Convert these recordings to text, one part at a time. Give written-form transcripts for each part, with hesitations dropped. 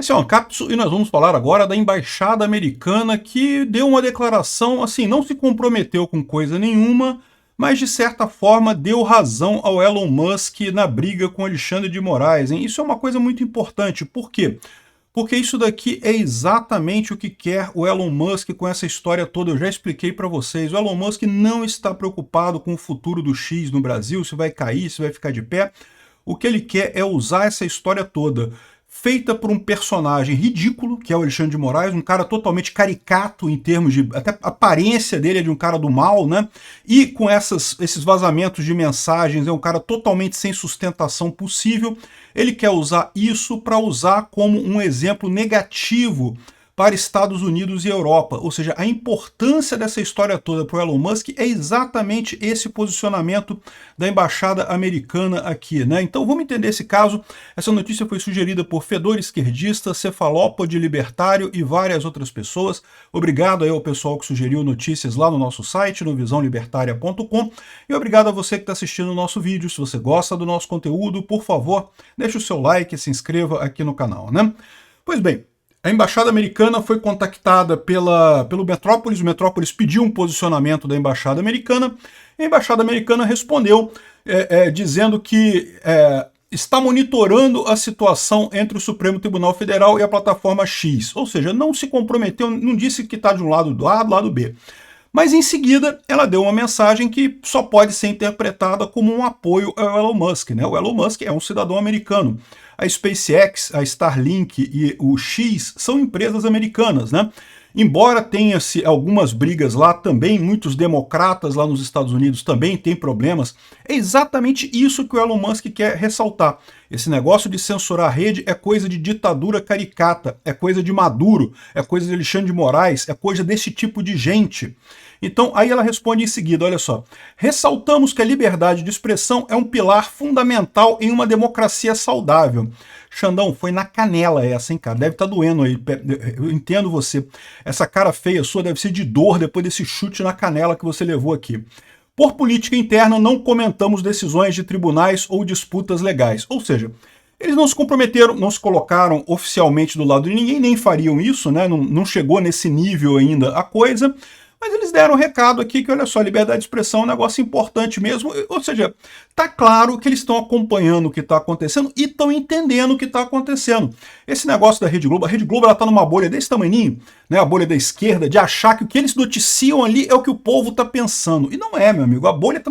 Esse é o Ancapsu e nós vamos falar agora da embaixada americana que deu uma declaração, assim, não se comprometeu com coisa nenhuma, mas de certa forma deu razão ao Elon Musk na briga com Alexandre de Moraes, hein? Isso é uma coisa muito importante. Por quê? Porque isso daqui é exatamente o que quer o Elon Musk com essa história toda. Eu já expliquei para vocês. O Elon Musk não está preocupado com o futuro do X no Brasil, se vai cair, se vai ficar de pé. O que ele quer é usar essa história toda, feita por um personagem ridículo, que é o Alexandre de Moraes, um cara totalmente caricato em termos de... até a aparência dele é de um cara do mal, né? E com esses vazamentos de mensagens, é um cara totalmente sem sustentação possível. Ele quer usar isso para usar como um exemplo negativo para Estados Unidos e Europa. Ou seja, a importância dessa história toda para o Elon Musk é exatamente esse posicionamento da embaixada americana aqui, né? Então vamos entender esse caso. Essa notícia foi sugerida por Fedor Esquerdista, Cefalópode Libertário e várias outras pessoas. Obrigado aí ao pessoal que sugeriu notícias lá no nosso site, no visãolibertaria.com, e obrigado a você que está assistindo o nosso vídeo. Se você gosta do nosso conteúdo, por favor, deixe o seu like e se inscreva aqui no canal, né? Pois bem, a embaixada americana foi contactada pelo Metrópolis. O Metrópolis pediu um posicionamento da embaixada americana. A embaixada americana respondeu dizendo que está monitorando a situação entre o Supremo Tribunal Federal e a plataforma X. Ou seja, não se comprometeu, não disse que está de um lado do A, do lado B. Mas em seguida ela deu uma mensagem que só pode ser interpretada como um apoio ao Elon Musk, né? O Elon Musk é um cidadão americano. A SpaceX, a Starlink e o X são empresas americanas, né? Embora tenha-se algumas brigas lá também, muitos democratas lá nos Estados Unidos também têm problemas, é exatamente isso que o Elon Musk quer ressaltar. Esse negócio de censurar a rede é coisa de ditadura caricata, é coisa de Maduro, é coisa de Alexandre de Moraes, é coisa desse tipo de gente. Então, aí ela responde em seguida, olha só. Ressaltamos que a liberdade de expressão é um pilar fundamental em uma democracia saudável. Xandão, foi na canela essa, hein, cara? Deve estar doendo aí. Eu entendo você. Essa cara feia sua deve ser de dor depois desse chute na canela que você levou aqui. Por política interna, não comentamos decisões de tribunais ou disputas legais. Ou seja, eles não se comprometeram, não se colocaram oficialmente do lado de ninguém, nem fariam isso, né? Não chegou nesse nível ainda a coisa. Mas eles deram um recado aqui que, olha só, liberdade de expressão é um negócio importante mesmo. Ou seja, tá claro que eles estão acompanhando o que está acontecendo e estão entendendo o que está acontecendo. Esse negócio da Rede Globo, a Rede Globo está numa bolha desse tamaninho, né, a bolha da esquerda, de achar que o que eles noticiam ali é o que o povo está pensando. E não é, meu amigo. A bolha tá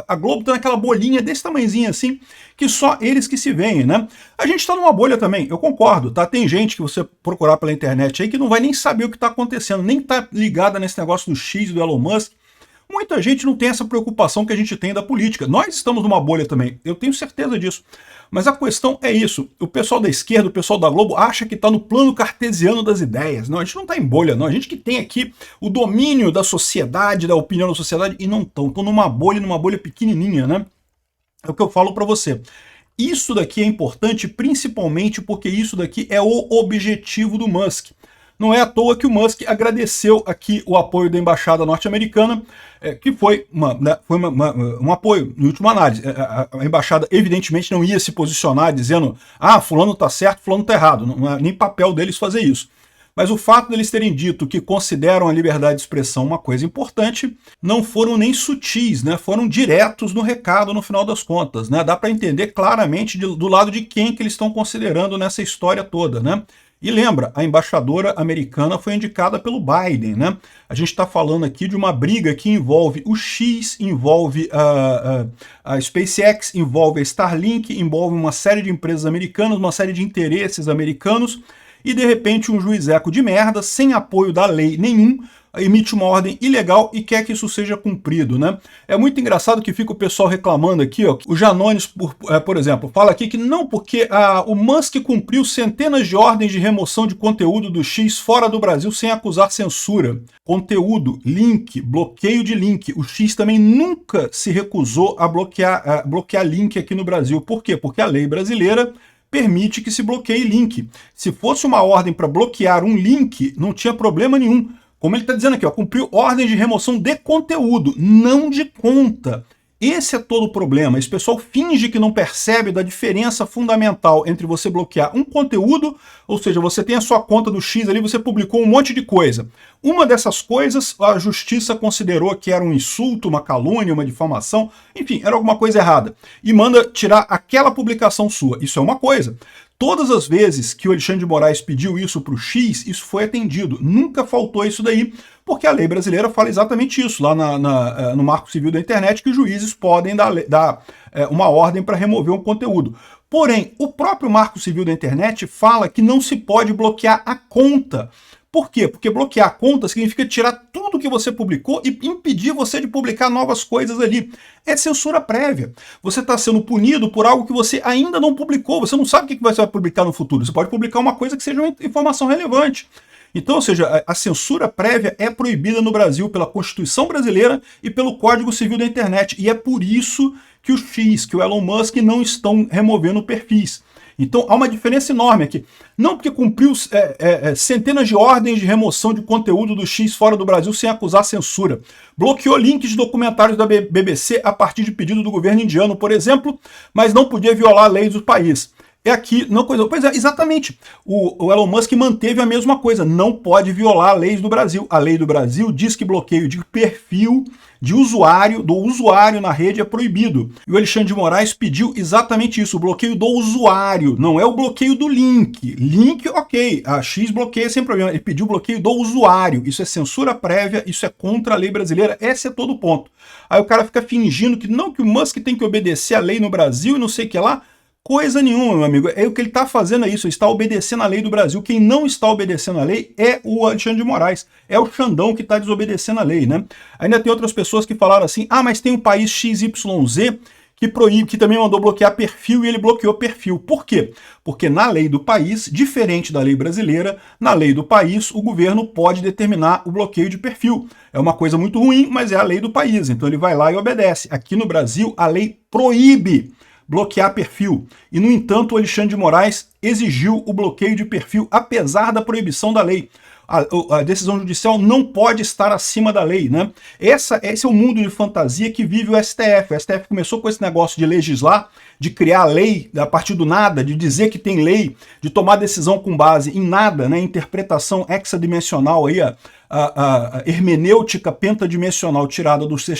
a Globo está naquela bolinha desse tamanhozinho assim, que só eles que se veem, né? A gente está numa bolha também, eu concordo, tá? Tem gente que você procurar pela internet aí que não vai nem saber o que está acontecendo, nem tá ligada nesse negócio do X e do Elon Musk. Muita gente não tem essa preocupação que a gente tem da política. Nós estamos numa bolha também, eu tenho certeza disso. Mas a questão é isso, o pessoal da esquerda, o pessoal da Globo acha que está no plano cartesiano das ideias. Não, a gente não está em bolha, não. A gente que tem aqui o domínio da sociedade, da opinião da sociedade, e não estão numa bolha pequenininha, né? É o que eu falo para você. Isso daqui é importante principalmente porque isso daqui é o objetivo do Musk. Não é à toa que o Musk agradeceu aqui o apoio da embaixada norte-americana, que foi um apoio, em última análise. A embaixada evidentemente não ia se posicionar dizendo fulano tá certo, fulano tá errado. Não é nem papel deles fazer isso. Mas o fato deles terem dito que consideram a liberdade de expressão uma coisa importante, não foram nem sutis, né? Foram diretos no recado no final das contas, né? Dá para entender claramente do lado de quem que eles estão considerando nessa história toda, né? E lembra, a embaixadora americana foi indicada pelo Biden, né? A gente está falando aqui de uma briga que envolve o X, envolve a SpaceX, envolve a Starlink, envolve uma série de empresas americanas, uma série de interesses americanos, e de repente um juizeco de merda, sem apoio da lei nenhum, emite uma ordem ilegal e quer que isso seja cumprido, né? É muito engraçado que fica o pessoal reclamando aqui, ó. O Janones, por exemplo, fala aqui que não, porque o Musk cumpriu centenas de ordens de remoção de conteúdo do X fora do Brasil sem acusar censura. Conteúdo, link, bloqueio de link. O X também nunca se recusou a bloquear link aqui no Brasil. Por quê? Porque a lei brasileira permite que se bloqueie link. Se fosse uma ordem para bloquear um link, não tinha problema nenhum. Como ele está dizendo aqui, ó, cumpriu ordens de remoção de conteúdo, não de conta. Esse é todo o problema. Esse pessoal finge que não percebe da diferença fundamental entre você bloquear um conteúdo, ou seja, você tem a sua conta do X ali, você publicou um monte de coisa. Uma dessas coisas a justiça considerou que era um insulto, uma calúnia, uma difamação, enfim, era alguma coisa errada. E manda tirar aquela publicação sua. Isso é uma coisa. Todas as vezes que o Alexandre de Moraes pediu isso para o X, isso foi atendido. Nunca faltou isso daí, porque a lei brasileira fala exatamente isso, lá no Marco Civil da Internet, que os juízes podem dar uma ordem para remover um conteúdo. Porém, o próprio Marco Civil da Internet fala que não se pode bloquear a conta. Por quê? Porque bloquear a conta significa tirar tudo que você publicou e impedir você de publicar novas coisas ali. É censura prévia. Você está sendo punido por algo que você ainda não publicou. Você não sabe o que você vai publicar no futuro. Você pode publicar uma coisa que seja uma informação relevante. Então, ou seja, a censura prévia é proibida no Brasil pela Constituição brasileira e pelo Código Civil da Internet. E é por isso que o X, que o Elon Musk não estão removendo perfis. Então há uma diferença enorme aqui. Não porque cumpriu centenas de ordens de remoção de conteúdo do X fora do Brasil sem acusar censura. Bloqueou links de documentários da BBC a partir de pedido do governo indiano, por exemplo, mas não podia violar leis do país. É aqui, não coisa. Pois é, exatamente. O Elon Musk manteve a mesma coisa. Não pode violar leis do Brasil. A lei do Brasil diz que bloqueio de perfil do usuário na rede é proibido. E o Alexandre de Moraes pediu exatamente isso, o bloqueio do usuário, não é o bloqueio do link. Link, ok, a X bloqueia sem problema. Ele pediu o bloqueio do usuário. Isso é censura prévia, isso é contra a lei brasileira, esse é todo o ponto. Aí o cara fica fingindo que não, que o Musk tem que obedecer a lei no Brasil e não sei o que lá. Coisa nenhuma, meu amigo. É o que ele está fazendo, é isso. Ele está obedecendo a lei do Brasil. Quem não está obedecendo a lei é o Alexandre de Moraes. É o Xandão que está desobedecendo a lei, né? Ainda tem outras pessoas que falaram assim, mas tem um país XYZ que proíbe, que também mandou bloquear perfil e ele bloqueou perfil. Por quê? Porque na lei do país, diferente da lei brasileira, na lei do país, o governo pode determinar o bloqueio de perfil. É uma coisa muito ruim, mas é a lei do país. Então ele vai lá e obedece. Aqui no Brasil, a lei proíbe bloquear perfil. E, no entanto, o Alexandre de Moraes exigiu o bloqueio de perfil, apesar da proibição da lei. A decisão judicial não pode estar acima da lei, né? Esse é o mundo de fantasia que vive o STF. O STF começou com esse negócio de legislar, de criar lei a partir do nada, de dizer que tem lei, de tomar decisão com base em nada, né? Interpretação hexadimensional aí, a hermenêutica pentadimensional tirada do C#,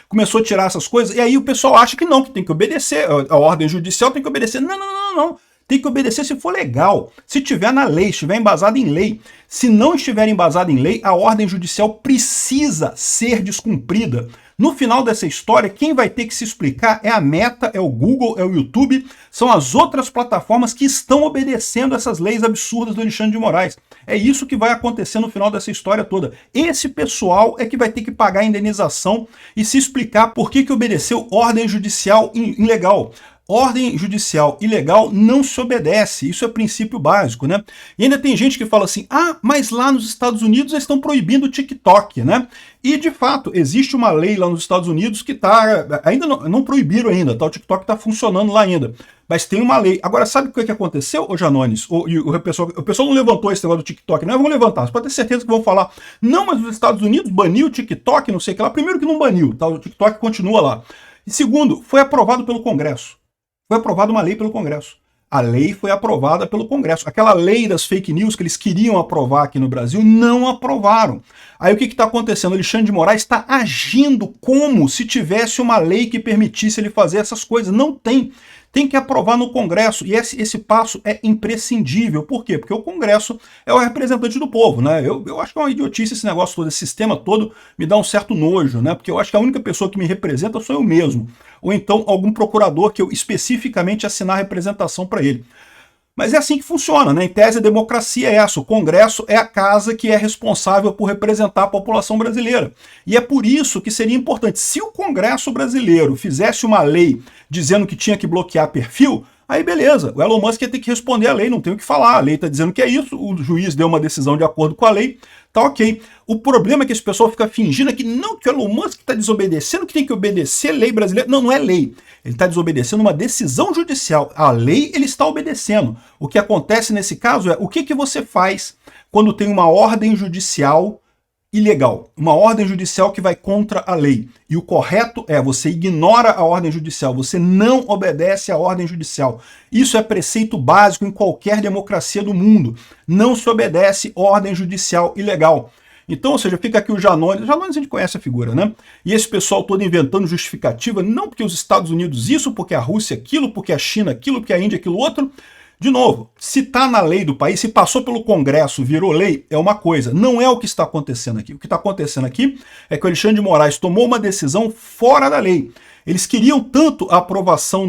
começou a tirar essas coisas, e aí o pessoal acha que não, que tem que obedecer, a ordem judicial tem que obedecer. Não. Tem que obedecer se for legal, se tiver na lei, estiver embasado em lei. Se não estiver embasado em lei, a ordem judicial precisa ser descumprida. No final dessa história, quem vai ter que se explicar é a Meta, é o Google, é o YouTube, são as outras plataformas que estão obedecendo essas leis absurdas do Alexandre de Moraes. É isso que vai acontecer no final dessa história toda. Esse pessoal é que vai ter que pagar a indenização e se explicar por que obedeceu ordem judicial ilegal. Ordem judicial ilegal não se obedece, isso é princípio básico, né? E ainda tem gente que fala assim, mas lá nos Estados Unidos eles estão proibindo o TikTok, né? E, de fato, existe uma lei lá nos Estados Unidos que ainda não proibiram ainda, tá? O TikTok está funcionando lá ainda, mas tem uma lei. Agora, sabe o que aconteceu, ô Janones? O pessoal não levantou esse negócio do TikTok, né? Vão levantar, você pode ter certeza que vão falar, não, mas os Estados Unidos baniu o TikTok, não sei o que lá. Primeiro que não baniu, tá? O TikTok continua lá. E segundo, foi aprovado pelo Congresso. Foi aprovada uma lei pelo Congresso. A lei foi aprovada pelo Congresso. Aquela lei das fake news que eles queriam aprovar aqui no Brasil, não aprovaram. Aí o que está acontecendo? O Alexandre de Moraes está agindo como se tivesse uma lei que permitisse ele fazer essas coisas. Não tem. Tem que aprovar no Congresso, e esse passo é imprescindível. Por quê? Porque o Congresso é o representante do povo, né? Eu acho que é uma idiotice esse negócio todo, esse sistema todo me dá um certo nojo, né? Porque eu acho que a única pessoa que me representa sou eu mesmo. Ou então algum procurador que eu especificamente assinar a representação para ele. Mas é assim que funciona, né? Em tese, a democracia é essa. O Congresso é a casa que é responsável por representar a população brasileira. E é por isso que seria importante, se o Congresso brasileiro fizesse uma lei dizendo que tinha que bloquear perfil, aí beleza, o Elon Musk ia ter que responder à lei, não tem o que falar. A lei está dizendo que é isso, o juiz deu uma decisão de acordo com a lei, tá ok. O problema é que esse pessoal fica fingindo que não, que o Elon Musk está desobedecendo, que tem que obedecer lei brasileira. Não, não é lei. Ele está desobedecendo uma decisão judicial. A lei ele está obedecendo. O que acontece nesse caso é, o que você faz quando tem uma ordem judicial ilegal, uma ordem judicial que vai contra a lei. E o correto é você ignora a ordem judicial, você não obedece à ordem judicial. Isso é preceito básico em qualquer democracia do mundo. Não se obedece ordem judicial ilegal. Então, ou seja, fica aqui o Janones a gente conhece a figura, né? E esse pessoal todo inventando justificativa, não porque os Estados Unidos isso, porque a Rússia aquilo, porque a China aquilo, porque a Índia aquilo outro. De novo, se está na lei do país, se passou pelo Congresso, virou lei, é uma coisa. Não é o que está acontecendo aqui. O que está acontecendo aqui é que o Alexandre de Moraes tomou uma decisão fora da lei. Eles queriam tanto a aprovação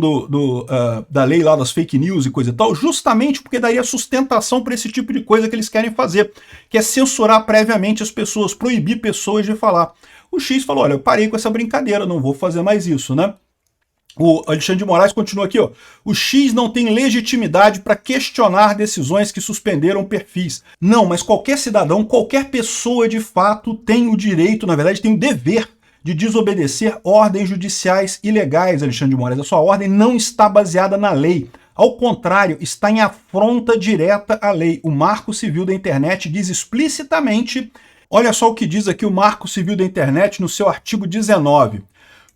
da lei lá das fake news e coisa e tal, justamente porque daria sustentação para esse tipo de coisa que eles querem fazer, que é censurar previamente as pessoas, proibir pessoas de falar. O X falou, olha, eu parei com essa brincadeira, não vou fazer mais isso, né? O Alexandre de Moraes continua aqui, ó. O X não tem legitimidade para questionar decisões que suspenderam perfis. Não, mas qualquer cidadão, qualquer pessoa de fato tem o direito, na verdade tem o dever de desobedecer ordens judiciais ilegais, Alexandre de Moraes. A sua ordem não está baseada na lei. Ao contrário, está em afronta direta à lei. O Marco Civil da Internet diz explicitamente, olha só o que diz aqui o Marco Civil da Internet no seu artigo 19.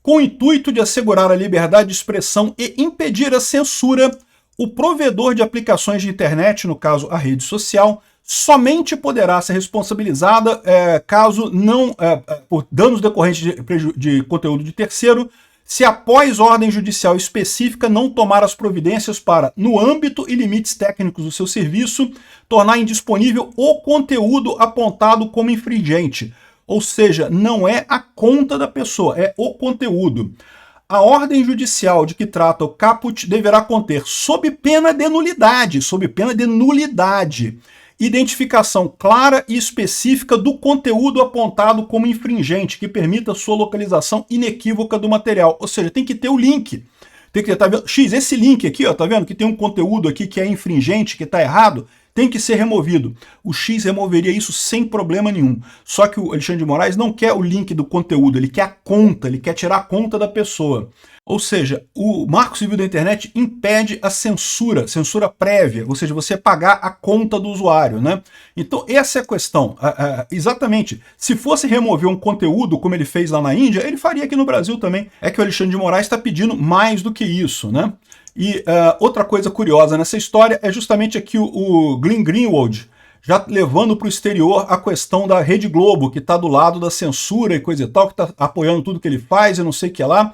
Com o intuito de assegurar a liberdade de expressão e impedir a censura, o provedor de aplicações de internet, no caso a rede social, somente poderá ser responsabilizada caso não por danos decorrentes de conteúdo de terceiro, se após ordem judicial específica não tomar as providências para, no âmbito e limites técnicos do seu serviço, tornar indisponível o conteúdo apontado como infringente. Ou seja, não é a conta da pessoa, é o conteúdo. A ordem judicial de que trata o caput deverá conter, sob pena de nulidade, identificação clara e específica do conteúdo apontado como infringente, que permita sua localização inequívoca do material. Ou seja, tem que ter o link. Tem que ter, tá vendo? X, esse link aqui, ó, tá vendo? Que tem um conteúdo aqui que é infringente, que está errado, tem que ser removido. O X removeria isso sem problema nenhum. Só que o Alexandre de Moraes não quer o link do conteúdo, ele quer a conta, ele quer tirar a conta da pessoa. Ou seja, o Marco Civil da Internet impede a censura prévia, ou seja, você pagar a conta do usuário, né? Então essa é a questão. Exatamente, se fosse remover um conteúdo como ele fez lá na Índia, ele faria aqui no Brasil também. É que o Alexandre de Moraes está pedindo mais do que isso, né? E outra coisa curiosa nessa história é justamente aqui o Glenn Greenwald, já levando para o exterior a questão da Rede Globo, que está do lado da censura e coisa e tal, que está apoiando tudo que ele faz e não sei o que lá.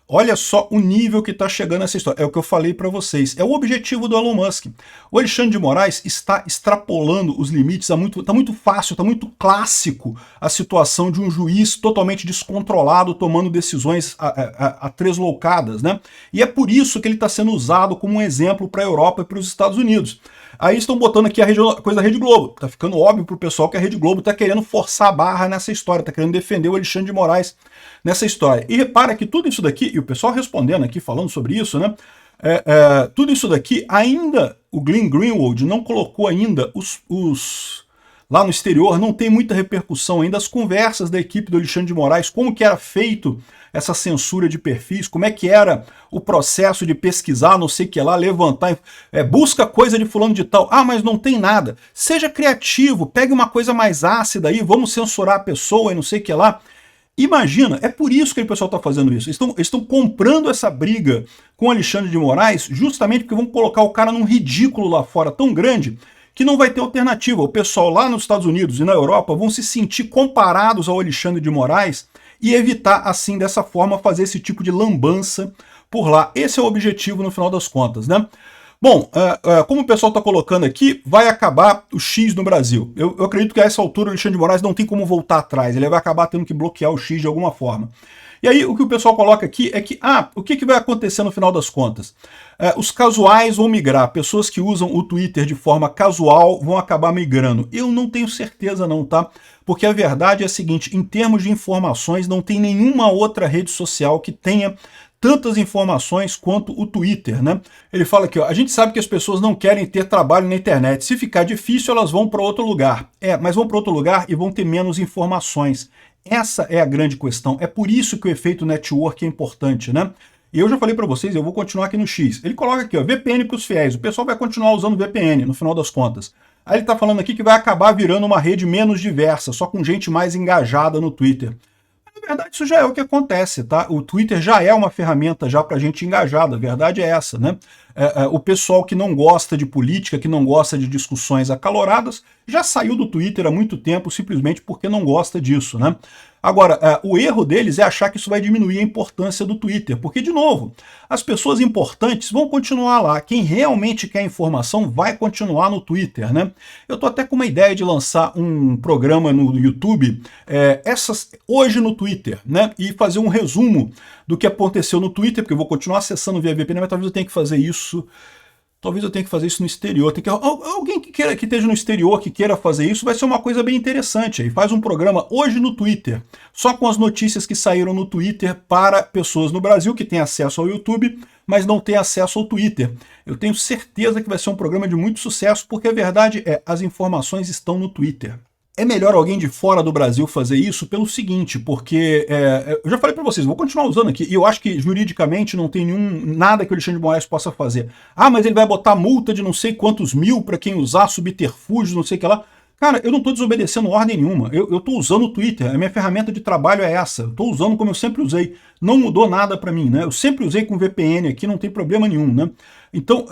Olha só o nível que está chegando essa história. É o que eu falei para vocês. É o objetivo do Elon Musk. O Alexandre de Moraes está extrapolando os limites. Está muito fácil, está muito clássico a situação de um juiz totalmente descontrolado tomando decisões atresloucadas, né? E é por isso que ele está sendo usado como um exemplo para a Europa e para os Estados Unidos. Aí estão botando aqui a coisa da Rede Globo. Tá ficando óbvio pro pessoal que a Rede Globo tá querendo forçar a barra nessa história, tá querendo defender o Alexandre de Moraes nessa história. E repara que tudo isso daqui, e o pessoal respondendo aqui, falando sobre isso, né? Tudo isso daqui, ainda o Glenn Greenwald não colocou ainda lá no exterior, não tem muita repercussão ainda as conversas da equipe do Alexandre de Moraes, como que era feito essa censura de perfis, como é que era o processo de pesquisar, não sei o que lá, levantar, busca coisa de fulano de tal, mas não tem nada. Seja criativo, pegue uma coisa mais ácida aí, vamos censurar a pessoa e não sei o que lá. Imagina, é por isso que o pessoal está fazendo isso. Estão comprando essa briga com o Alexandre de Moraes justamente porque vão colocar o cara num ridículo lá fora tão grande que não vai ter alternativa. O pessoal lá nos Estados Unidos e na Europa vão se sentir comparados ao Alexandre de Moraes e evitar, assim, dessa forma, fazer esse tipo de lambança por lá. Esse é o objetivo, no final das contas, né? Bom, como o pessoal está colocando aqui, vai acabar o X no Brasil. Eu acredito que a essa altura o Alexandre de Moraes não tem como voltar atrás, ele vai acabar tendo que bloquear o X de alguma forma. E aí o que o pessoal coloca aqui é que, o que vai acontecer no final das contas? Os casuais vão migrar, pessoas que usam o Twitter de forma casual vão acabar migrando. Eu não tenho certeza não, tá? Porque a verdade é a seguinte, em termos de informações, não tem nenhuma outra rede social que tenha tantas informações quanto o Twitter, né? Ele fala aqui, ó, a gente sabe que as pessoas não querem ter trabalho na internet. Se ficar difícil, elas vão para outro lugar. Mas vão para outro lugar e vão ter menos informações. Essa é a grande questão. É por isso que o efeito network é importante, né? E eu já falei para vocês, eu vou continuar aqui no X. Ele coloca aqui, ó, VPN para os fiéis. O pessoal vai continuar usando VPN, no final das contas. Aí ele está falando aqui que vai acabar virando uma rede menos diversa, só com gente mais engajada no Twitter. Na verdade, isso já é o que acontece, tá? O Twitter já é uma ferramenta já para gente engajada, a verdade é essa, né? O pessoal que não gosta de política, que não gosta de discussões acaloradas, já saiu do Twitter há muito tempo simplesmente porque não gosta disso, né? Agora, o erro deles é achar que isso vai diminuir a importância do Twitter, porque, de novo, as pessoas importantes vão continuar lá. Quem realmente quer informação vai continuar no Twitter, né? Eu tô até com uma ideia de lançar um programa no YouTube hoje no Twitter, né? E fazer um resumo do que aconteceu no Twitter, porque eu vou continuar acessando via VPN, mas talvez eu tenha que fazer isso. Talvez eu tenha que fazer isso no exterior. Alguém que esteja no exterior, que queira fazer isso, vai ser uma coisa bem interessante. Aí faz um programa hoje no Twitter, só com as notícias que saíram no Twitter para pessoas no Brasil que têm acesso ao YouTube, mas não têm acesso ao Twitter. Eu tenho certeza que vai ser um programa de muito sucesso, porque a verdade é, as informações estão no Twitter. É melhor alguém de fora do Brasil fazer isso pelo seguinte, porque eu já falei para vocês, vou continuar usando aqui, e eu acho que juridicamente não tem nada que o Alexandre de Moraes possa fazer. Ah, mas ele vai botar multa de não sei quantos mil para quem usar subterfúgio, não sei o que lá. Cara, eu não estou desobedecendo ordem nenhuma, eu estou usando o Twitter, a minha ferramenta de trabalho é essa, eu estou usando como eu sempre usei, não mudou nada para mim, né? Eu sempre usei com VPN aqui, não tem problema nenhum, né? Então,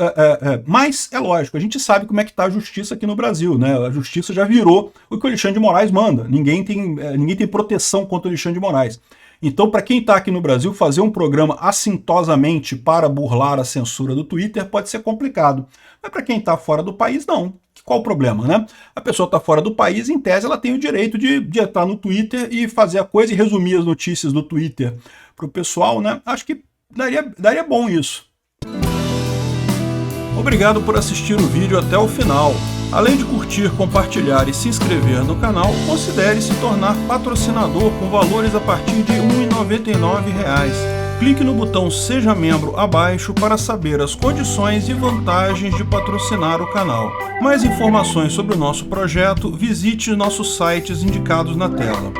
mas é lógico, a gente sabe como é que está a justiça aqui no Brasil, né? A justiça já virou o que o Alexandre de Moraes manda, ninguém tem proteção contra o Alexandre de Moraes. Então, para quem está aqui no Brasil, fazer um programa assintosamente para burlar a censura do Twitter pode ser complicado. Mas para quem está fora do país, não. Qual o problema, né? A pessoa está fora do país, em tese, ela tem o direito de entrar no Twitter e fazer a coisa e resumir as notícias do Twitter para o pessoal, né? Acho que daria bom isso. Obrigado por assistir o vídeo até o final. Além de curtir, compartilhar e se inscrever no canal, considere se tornar patrocinador com valores a partir de R$ 1,99. Clique no botão Seja Membro abaixo para saber as condições e vantagens de patrocinar o canal. Mais informações sobre o nosso projeto, visite nossos sites indicados na tela.